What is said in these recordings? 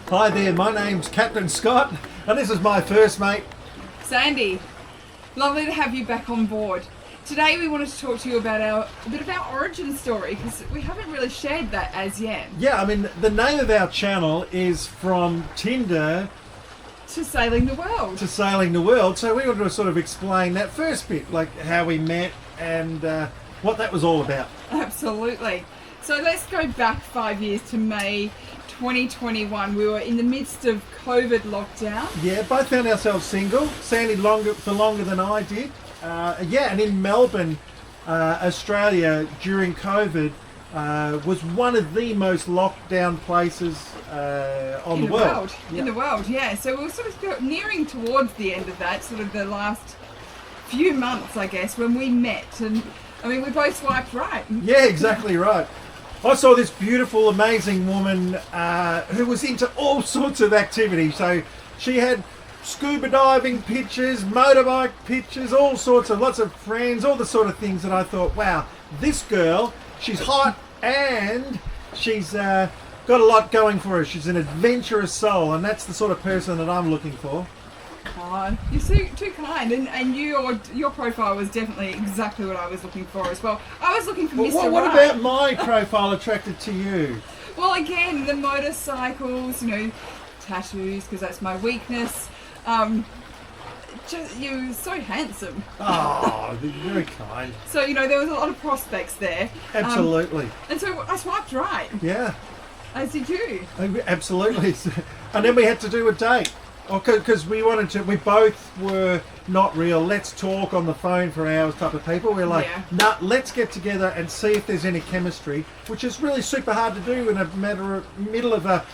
Hi there, my name's Captain Scott, and this is my first mate. Sandy, lovely to have you back on board. Today we wanted to talk to you about a bit of our origin story, because we haven't really shared that as yet. Yeah, I mean, the name of our channel is From Tinder To Sailing the World. to Sailing the World, so we wanted to sort of explain that first bit, like how we met and what that was all about. Absolutely. So let's go back 5 years to May 2021. We were in the midst of COVID lockdown. Yeah, both found ourselves single. Sandy for longer than I did. And in Melbourne, Australia, during COVID, was one of the most locked down places in the world. In the world, yeah. So we were sort of nearing towards the end of that, sort of the last few months, I guess, when we met. And I mean, we both swiped right. Yeah, exactly right. I saw this beautiful, amazing woman who was into all sorts of activities. So she had scuba diving pictures, motorbike pictures, all sorts of, lots of friends, all the sort of things that I thought, wow, this girl, she's hot and she's got a lot going for her. She's an adventurous soul, and that's the sort of person that I'm looking for. Oh, you're too kind, and your profile was definitely exactly what I was looking for as well. I was looking for Mr. What Right. about my profile attracted to you? Well, again, the motorcycles, tattoos, because that's my weakness. You're so handsome. Oh, you're very kind. So, there was a lot of prospects there. Absolutely. And so I swiped right. Yeah. As did you. Absolutely. And then we had to do a date. Because we both were not real, let's talk on the phone for hours type of people. We're like, nah, let's get together and see if there's any chemistry, which is really super hard to do in a middle of a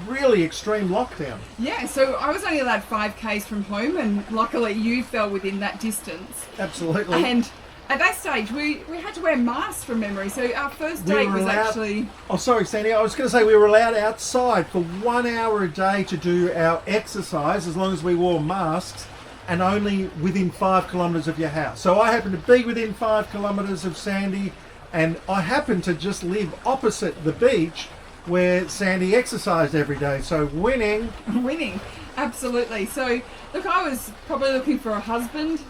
really extreme lockdown. Yeah, so I was only allowed 5Ks from home, and luckily you fell within that distance. Absolutely. And at that stage, we had to wear masks from memory, so our first date was actually... Oh, sorry, Sandy. I was going to say we were allowed outside for 1 hour a day to do our exercise as long as we wore masks, and only within 5 kilometres of your house. So I happened to be within 5 kilometres of Sandy, and I happened to just live opposite the beach where Sandy exercised every day. So winning. Winning, absolutely. So, look, I was probably looking for a husband.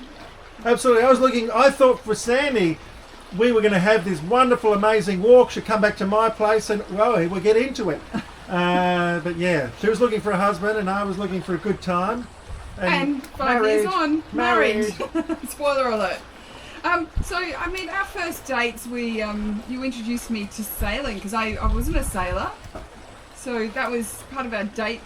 Absolutely. I thought for Sandy, we were going to have this wonderful, amazing walk. She'd come back to my place and, well, we'll get into it. But yeah, she was looking for a husband and I was looking for a good time. And 5 years on, married. Spoiler alert. So, I mean, our first dates, you introduced me to sailing, because I wasn't a sailor. So that was part of our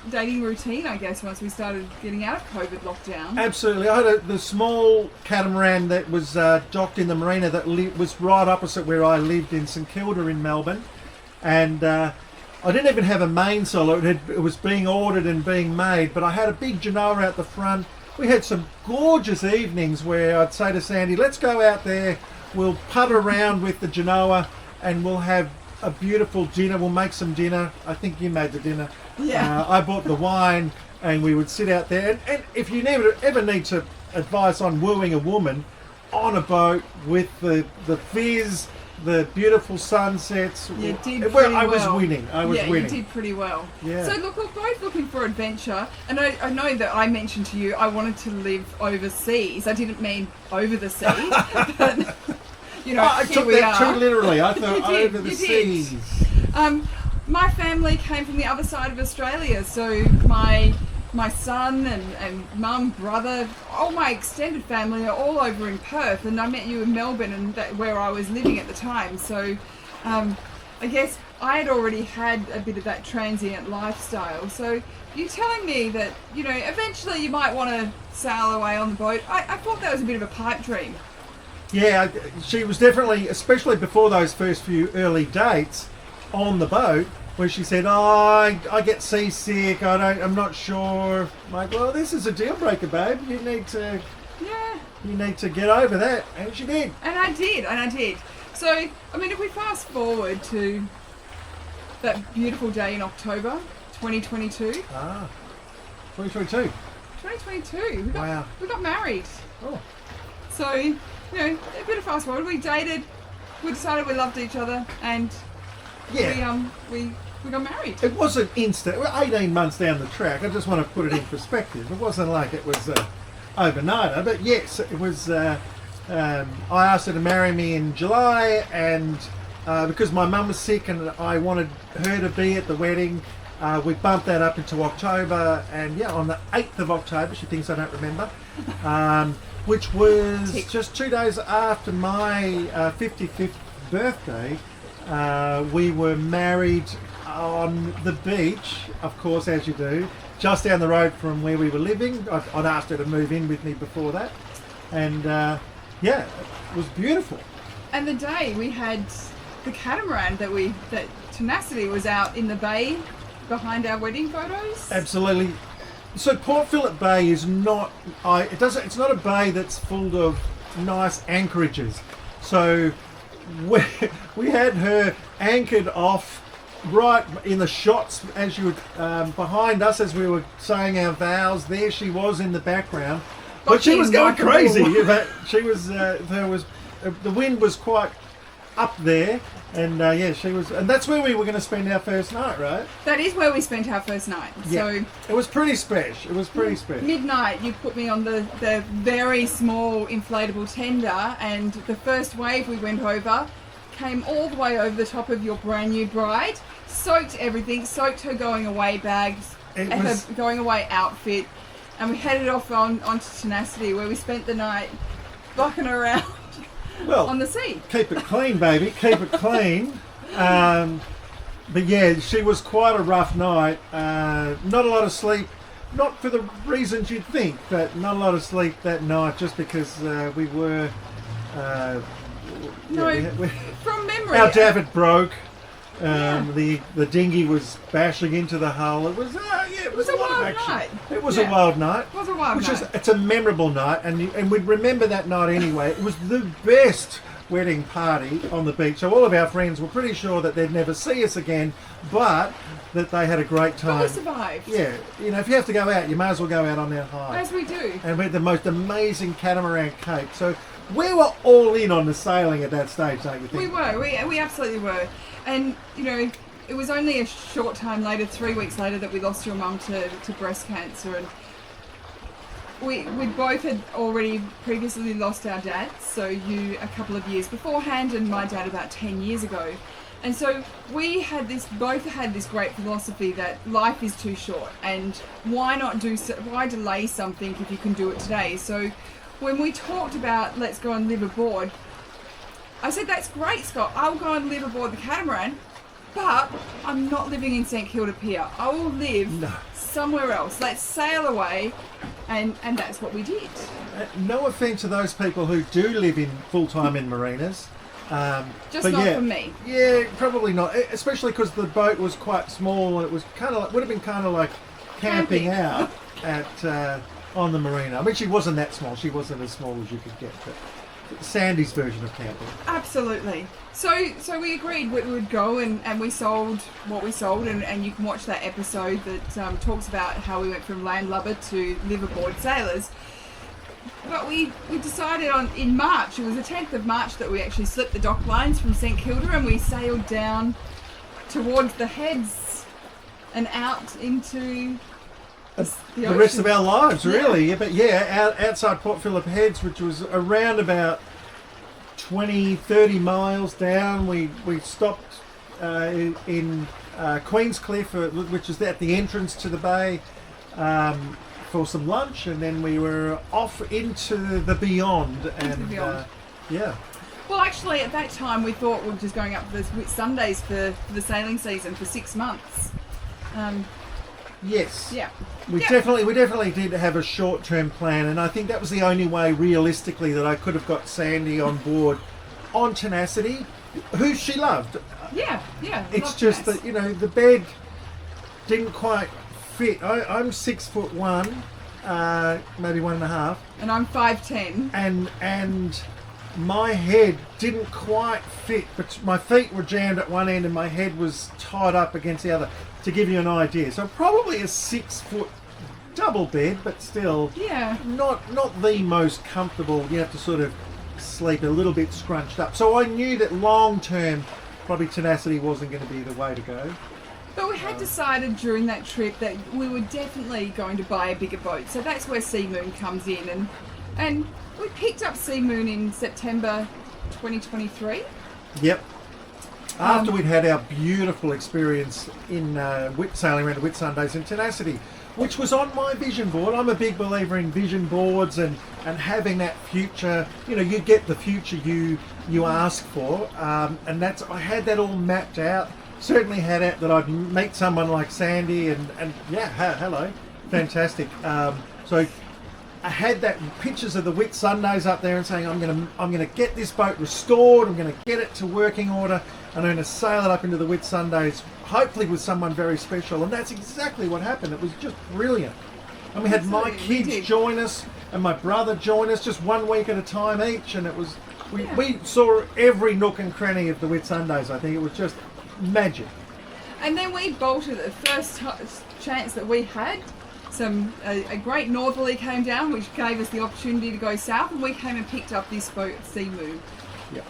dating routine, I guess, once we started getting out of COVID lockdown. Absolutely. I had the small catamaran that was docked in the marina that was right opposite where I lived in St Kilda in Melbourne. And I didn't even have a mainsail. It was being ordered and being made, but I had a big Genoa out the front. We had some gorgeous evenings where I'd say to Sandy, let's go out there, we'll putt around with the Genoa and we'll have a beautiful dinner. We'll make some dinner. I think you made the dinner. Yeah. I bought the wine and we would sit out there. And if you ever need to advice on wooing a woman, on a boat with the fizz, the beautiful sunsets. You did pretty well. I was winning. You did pretty well. Yeah. So look, we're both looking for adventure. And I know that I mentioned to you I wanted to live overseas. I didn't mean over the sea. But, I took that too literally. I thought over the seas. My family came from the other side of Australia, so my son and mum, brother, all my extended family are all over in Perth, and I met you in Melbourne, and where I was living at the time. So I guess I had already had a bit of that transient lifestyle. So you're telling me that eventually you might want to sail away on the boat. I thought that was a bit of a pipe dream. Yeah, she was definitely, especially before those first few early dates on the boat, where she said, "Oh, I get seasick. I'm not sure." I'm like, well, this is a deal breaker, babe. You need to get over that, and she did. And I did. So, I mean, if we fast forward to that beautiful day in October 2022. 2022. 2022. Wow. We got married. Oh. So, a bit of fast forward. We dated. We decided we loved each other, and we we got married. It wasn't instant. We're 18 months down the track. I just want to put it in perspective. It wasn't like it was overnight, but yes, it was. I asked her to marry me in July, and because my mum was sick and I wanted her to be at the wedding, we bumped that up into October. And yeah, on the 8th of October, she thinks I don't remember, which was just 2 days after my 55th birthday. We were married on the beach, of course, as you do, just down the road from where we were living. I'd asked her to move in with me before that, and yeah, it was beautiful. And the day we had the catamaran that Tenacity was out in the bay behind our wedding photos. Absolutely. So Port Phillip Bay is not. It's not a bay that's full of nice anchorages. So we had her anchored off right in the shots as you were behind us as we were saying our vows. There she was in the background, but she was going crazy. But she was. The wind was quite up there, and yeah, she was. And that's where we were going to spend our first night, right? That is where we spent our first night. Yeah. So it was pretty special. It was pretty special. Midnight, you put me on the very small inflatable tender, and the first wave we went over came all the way over the top of your brand new bride, soaked everything, soaked her going away bags, her going away outfit, and we headed off onto Tenacity, where we spent the night bucking around on the sea. Keep it clean, baby. Keep it clean. But yeah, she was quite a rough night. Not a lot of sleep. Not for the reasons you'd think, but not a lot of sleep that night, just because we were. From memory, our davit broke. The dinghy was bashing into the hull. It was it was a lot of action. Night. It was a wild night. It was a wild night. It's a memorable night, and we'd remember that night anyway. It was the best wedding party on the beach. So all of our friends were pretty sure that they'd never see us again, but that they had a great time. But we survived. Yeah, if you have to go out, you may as well go out on that high. As we do. And we had the most amazing catamaran cape. So we were all in on the sailing at that stage, don't you think? We were. We absolutely were. And, it was only a short time later, 3 weeks later, that we lost your mum to breast cancer. And we both had already previously lost our dads. So you a couple of years beforehand, and my dad about 10 years ago. And so we both had this great philosophy that life is too short, and why delay something if you can do it today? So when we talked about let's go and live aboard, I said, that's great, Scott. I'll go and live aboard the catamaran, but I'm not living in St Kilda Pier. I will live somewhere else. Let's sail away, and that's what we did. No offence to those people who do live in full-time in marinas. Just not for me. Yeah, probably not. Especially because the boat was quite small. It was would have been kind of like camping out at on the marina. I mean, she wasn't that small. She wasn't as small as you could get, but Sandy's version of camping. Absolutely. So we agreed we would go and we sold what we sold, and you can watch that episode that talks about how we went from landlubber to live aboard sailors. But we decided in March, it was the 10th of March, that we actually slipped the dock lines from St Kilda and we sailed down towards the heads and out into the rest of our lives, really. Yeah. But yeah, outside Port Phillip Heads, which was around about 20-30 miles down, we stopped in Queenscliff, which is at the entrance to the bay, for some lunch, and then we were off into the beyond. Yeah. Well, actually, at that time, we thought we were just going up for Sundays for the sailing season for 6 months. Yes. Yeah. We definitely did have a short-term plan, and I think that was the only way, realistically, that I could have got Sandy on board on Tenacity, who she loved. Yeah. It's just that the bed didn't quite fit. I'm 6'1", maybe 1.5, and I'm 5'10", and my head didn't quite fit, but my feet were jammed at one end and my head was tied up against the other, to give you an idea. So probably a 6 foot double bed, but still not the most comfortable. You have to sort of sleep a little bit scrunched up. So I knew that long term probably Tenacity wasn't going to be the way to go. But we had decided during that trip that we were definitely going to buy a bigger boat. So that's where Sea Moon comes in. And we picked up Sea Moon in September 2023. Yep. After we'd had our beautiful experience in sailing around the Whitsundays in Tenacity, which was on my vision board. I'm a big believer in vision boards and having that future. You know, you get the future you ask for, and I had that all mapped out. Certainly had it that I'd meet someone like Sandy and yeah, hello, fantastic. So I had that pictures of the Whitsundays up there and saying I'm gonna get this boat restored. I'm gonna get it to working order, and I'm gonna sail it up into the Whitsundays, hopefully with someone very special. And that's exactly what happened. It was just brilliant. And we had my kids join us and my brother join us, just 1 week at a time each, and it was we saw every nook and cranny of the Whitsundays. I think it was just magic. And then we bolted the first chance that we had. A great northerly came down, which gave us the opportunity to go south, and we came and picked up this boat, Sea Moon. Yep.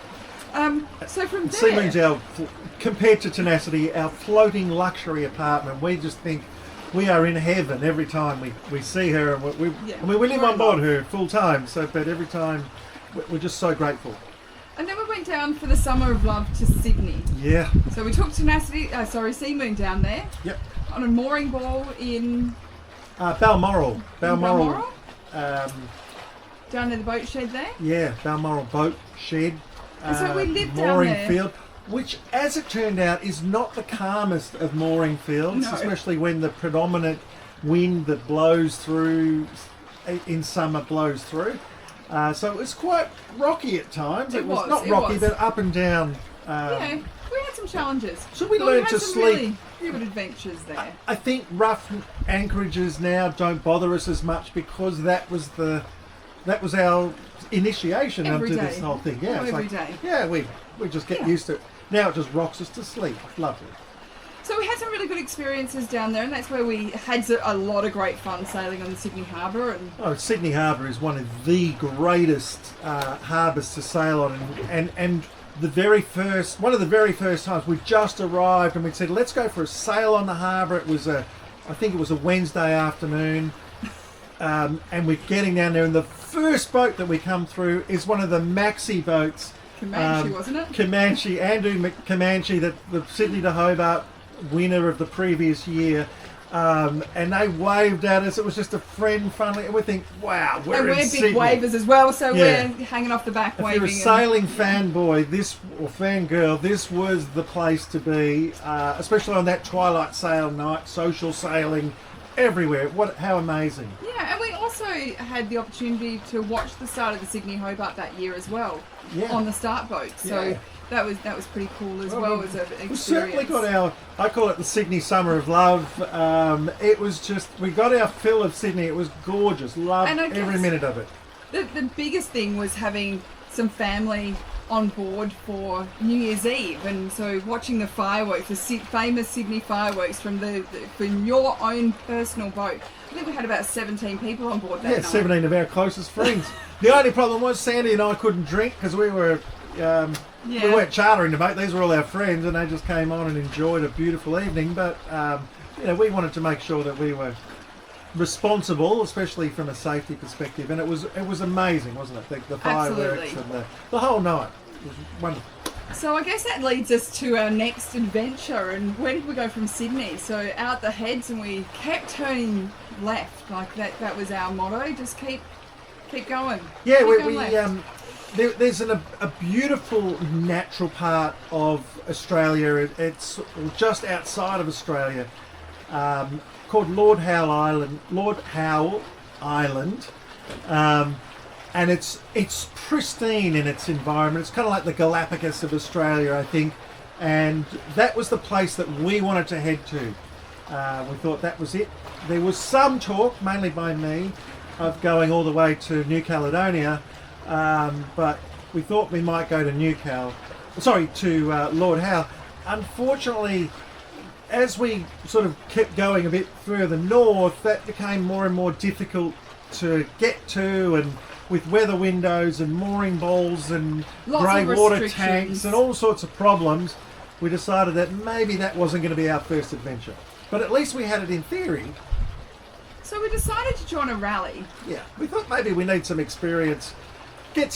So from there, Sea Moon's compared to Tenacity, our floating luxury apartment. We just think we are in heaven every time we see her, and we live on board her full time. But every time we're just so grateful. And then we went down for the Summer of Love to Sydney. Yeah. So we took Sea Moon down there. Yep. On a mooring ball in Balmoral. Balmoral? Down near the boat shed there? Yeah, Balmoral boat shed. And so we lived down mooring there. field, which, as it turned out, is not the calmest of mooring fields, especially when the predominant wind that blows through in summer blows through. So it was quite rocky at times. It was not rocky, but up and down. Yeah, we had some challenges. So we learned to sleep. Really good adventures there. I think rough anchorages now don't bother us as much because that was our initiation into this whole thing. Yeah, every day. Yeah, we just get used to it. Now it just rocks us to sleep. Lovely. So we had some really good experiences down there, and that's where we had a lot of great fun sailing on the Sydney Harbour. Sydney Harbour is one of the greatest harbours to sail on, and one of the very first times we just arrived and we said let's go for a sail on the harbour. It was I think it was a Wednesday afternoon, and we're getting down there, and the first boat that we come through is one of the maxi boats. Comanche, wasn't it? Comanche, Andrew Comanche, the Sydney to Hobart winner of the previous year, and they waved at us. It was just a friend friendly, and we think, wow, we're in Sydney. Big wavers as well, so we're hanging off the back if waving. If you're a sailing fanboy, fangirl, this was the place to be, especially on that twilight sail night, social sailing everywhere. How amazing. Yeah, and we also had the opportunity to watch the start of the Sydney Hobart that year as well on the start boat. So that was pretty cool as well as an experience. We certainly got I call it the Sydney Summer of Love. It was just, we got our fill of Sydney. It was gorgeous. Loved every minute of it. The biggest thing was having some family on board for New Year's Eve, and so watching the fireworks, the famous Sydney fireworks from your own personal boat. I think we had about 17 people on board that night. 17 of our closest friends. The only problem was Sandy and I couldn't drink because we were we weren't chartering the boat. These were all our friends, and they just came on and enjoyed a beautiful evening. But we wanted to make sure that we were responsible, especially from a safety perspective, and it was amazing, wasn't it? The fireworks and the whole night. It was wonderful. So I guess that leads us to our next adventure. And where did we go from Sydney? So out the heads, and we kept turning left. Like that was our motto. Just keep going. Yeah, there's a beautiful natural part of Australia. It's just outside of Australia, called Lord Howe Island, and it's pristine in its environment. It's kind of like the Galapagos of Australia, I think, and that was the place that we wanted to head to. We thought that was it. There was some talk, mainly by me, of going all the way to New Caledonia, but we thought we might go to Lord Howe. Unfortunately, as we sort of kept going a bit further north, that became more and more difficult to get to, and with weather windows and mooring balls and grey water tanks and all sorts of problems. we decided that maybe that wasn't going to be our first adventure. But at least we had it in theory. So we decided to join a rally. Yeah, we thought maybe we need some experience, get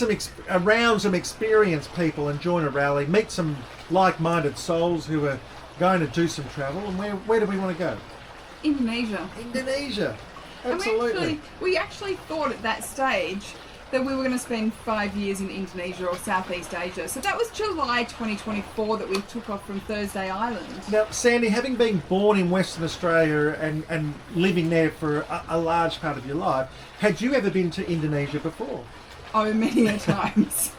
around some experienced people and join a rally, meet some like-minded souls who are going to do some travel. And where do we want to go? Indonesia. Indonesia, And absolutely. we actually thought at that stage that we were going to spend 5 years in Indonesia or Southeast Asia. So that was July 2024 that we took off from Thursday Island. Now, Sandy, having been born in Western Australia and living there for a large part of your life, had you ever been to Indonesia before? Oh, many a times.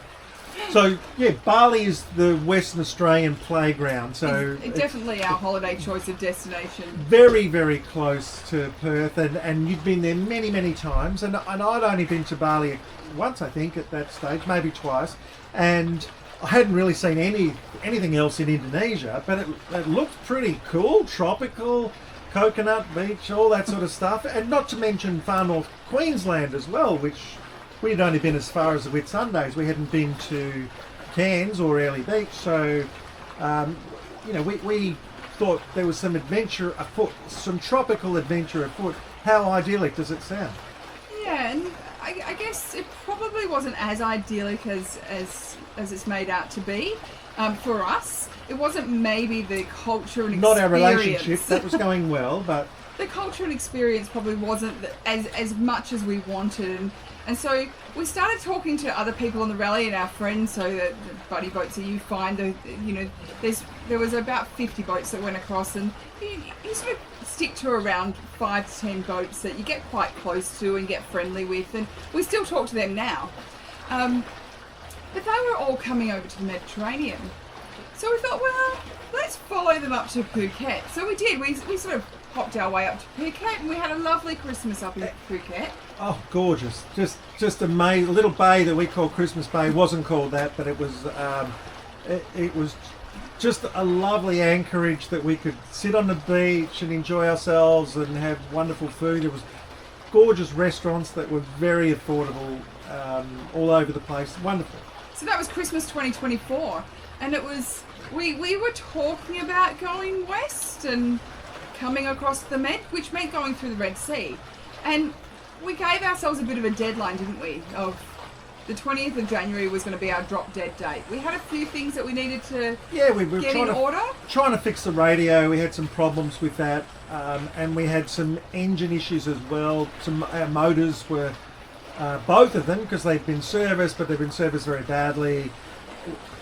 So, yeah, Bali is the Western Australian playground. So It's definitely our holiday choice of destination. very, very close to Perth, and you'd been there many, many times. And I'd only been to Bali once, I think, at that stage, maybe twice. And I hadn't really seen anything else in Indonesia, but it looked pretty cool, tropical, coconut beach, all that sort of stuff. And not to mention far north Queensland as well, which we'd only been as far as the Whitsundays. We hadn't been to Cairns or Airlie Beach, so we thought there was some adventure afoot, some tropical adventure afoot. How idyllic does it sound? Yeah, and I guess it probably wasn't as idyllic as it's made out to be for us. It wasn't maybe the culture and Not experience. our relationship, that was going well, but the culture and experience probably wasn't as much as we wanted. And so we started talking to other people on the rally and our friends, so that the buddy boats that you find, there was about 50 boats that went across, and you sort of stick to around 5 to 10 boats that you get quite close to and get friendly with, and we still talk to them now. But they were all coming over to the Mediterranean. So we thought, well, let's follow them up to Phuket. So we did. We sort of popped our way up to Phuket, and we had a lovely Christmas up in Phuket. oh, gorgeous! Just amazing. A little bay that we call Christmas Bay wasn't called that, but it was it was just a lovely anchorage that we could sit on the beach and enjoy ourselves and have wonderful food. There was gorgeous restaurants that were very affordable all over the place. Wonderful. So that was Christmas 2024, and it was we were talking about going west and coming across the Med, which meant going through the Red Sea, and we gave ourselves a bit of a deadline, didn't we? Of the 20th of January was going to be our drop dead date. We had a few things that we needed to We were get in order. trying to fix the radio. We had some problems with that, and we had some engine issues as well. Our motors were both of them, because they've been serviced, but they've been serviced very badly.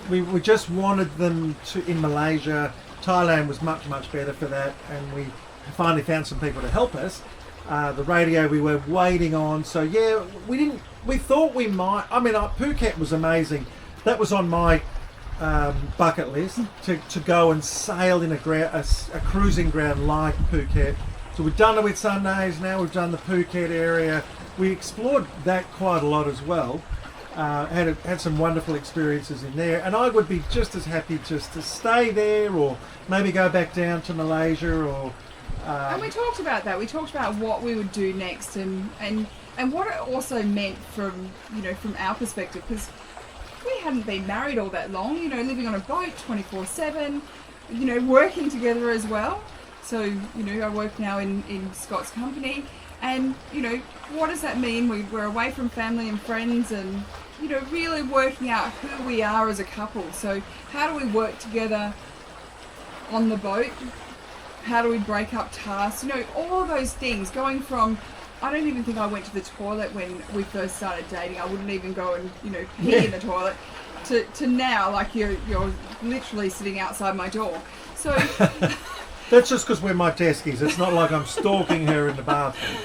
We just wanted them to in Malaysia. Thailand was much better for that, and we finally found some people to help us. The radio we were waiting on, so yeah, we thought we might. I mean, Phuket was amazing. That was on my bucket list to go and sail in a cruising ground like Phuket. So we've done it with Sundays. Now we've done the Phuket area. We explored that quite a lot as well. Had some wonderful experiences in there, and I would be just as happy just to stay there, or maybe go back down to Malaysia, or. And we talked about that. We talked about what we would do next, and what it also meant from our perspective, because we hadn't been married all that long. Living on a boat 24/7. Working together as well. So I work now in Scott's company, and what does that mean? We're away from family and friends, and really working out who we are as a couple. So how do we work together on the boat? How do we break up tasks? All of those things. Going from, I don't even think I went to the toilet when we first started dating. I wouldn't even go and pee in the toilet. To now, like you're literally sitting outside my door. So That's just because we're my deskies. It's not like I'm stalking her in the bathroom.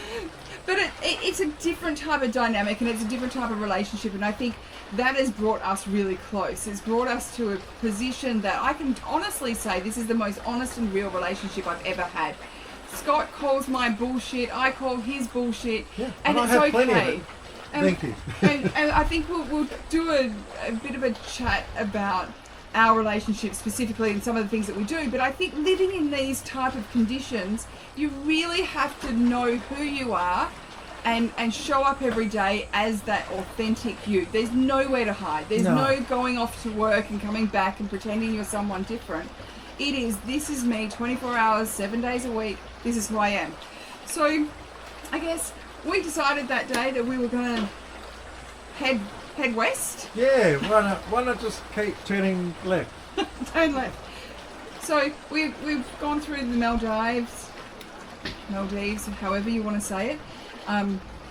But it's a different type of dynamic, and it's a different type of relationship, and I think that has brought us really close. It's brought us to a position that I can honestly say this is the most honest and real relationship I've ever had. Scott calls my bullshit, I call his bullshit, Yeah, and I it's have okay. plenty of it. Thank you. and I think we'll do a bit of a chat about our relationship specifically and some of the things that we do, but I think living in these type of conditions, you really have to know who you are and show up every day as that authentic you. There's nowhere to hide. There's no going off to work and coming back and pretending you're someone different. It is, this is me, 24 hours, 7 days a week. This is who I am. So I guess we decided that day that we were going to head west. Yeah, why not just keep turning left? Turn left. So we've gone through the Maldives, however you want to say it.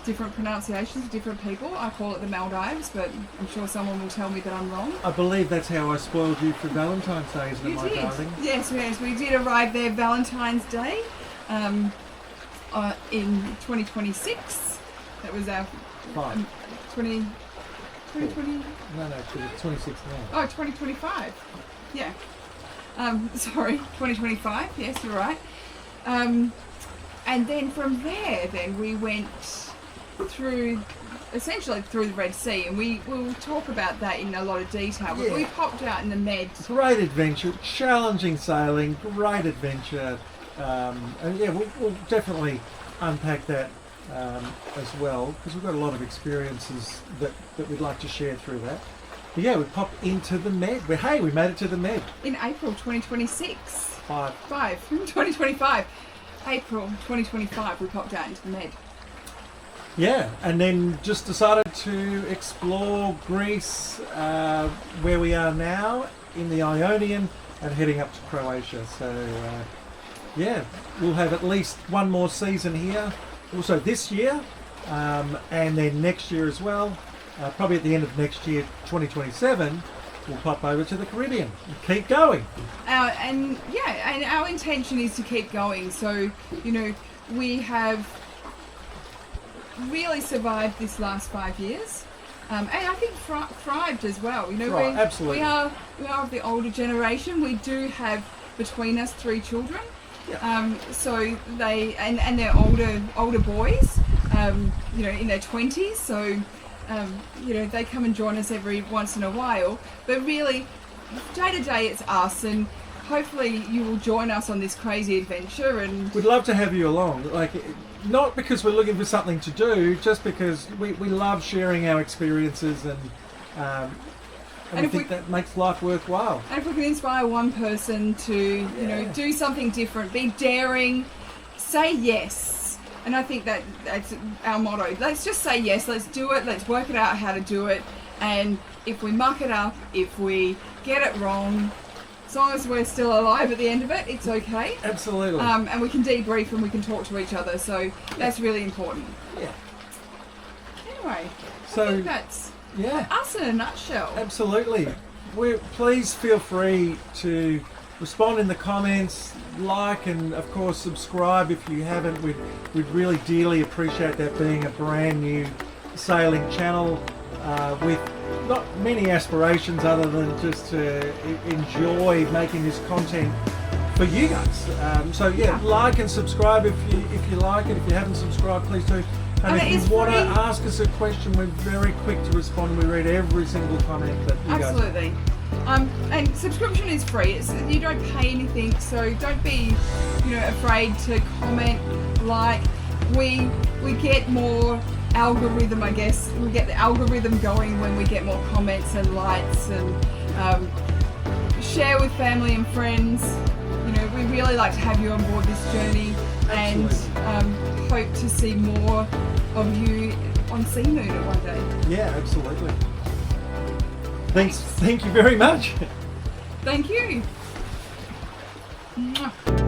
Different pronunciations, different people. I call it the Maldives, but I'm sure someone will tell me that I'm wrong. I believe that's how I spoiled you for Valentine's Day, isn't it, my darling? Yes, we did arrive there Valentine's Day in 2026. That was our 2020. No, it's 26 now. Oh, 2025. Yeah. Sorry, 2025. Yes, you're right. And then from there, we went essentially through the Red Sea, and we'll talk about that in a lot of detail. But we popped out in the Med. Great adventure, challenging sailing, great adventure, and yeah, we'll definitely unpack that as well, because we've got a lot of experiences that we'd like to share through that. But yeah, we popped into the Med. We made it to the Med. In April 2026. 2025. April 2025, we popped out into the Med. Yeah, and then just decided to explore Greece, where we are now, in the Ionian, and heading up to Croatia. So, yeah, we'll have at least one more season here, also this year, and then next year as well. Probably at the end of next year, 2027, we'll pop over to the Caribbean and keep going. And our intention is to keep going. So, we have really survived this last 5 years, and I think thrived as well. Absolutely. We are of the older generation. We do have between us 3 children. Yeah. So they and they're older boys, in their 20s. So. They come and join us every once in a while, but really, day to day, it's us, and hopefully you will join us on this crazy adventure. And we'd love to have you along, not because we're looking for something to do, just because we love sharing our experiences, and we think that makes life worthwhile. And if we can inspire one person to, do something different, be daring, say yes. And I think that's our motto. Let's just say yes, let's do it, let's work it out how to do it. And if we muck it up, if we get it wrong, as long as we're still alive at the end of it, it's okay. Absolutely. And we can debrief and we can talk to each other. So that's really important. Yeah. Anyway, so I think that's us in a nutshell. Absolutely. Please feel free to respond in the comments, like, and of course subscribe if you haven't. We'd really dearly appreciate that, being a brand new sailing channel with not many aspirations other than just to enjoy making this content for you guys. Like and subscribe if you like it. If you haven't subscribed, please do. And if you want to ask us a question, we're very quick to respond. We read every single comment that you guys. Absolutely. And subscription is free. You don't pay anything, so don't be, afraid to comment. We get more algorithm, I guess. We get the algorithm going when we get more comments and likes, and share with family and friends. We really like to have you on board this journey. Absolutely. And hope to see more of you on Sea Moon one day. Yeah, absolutely. Thank you very much. Thank you. Mwah.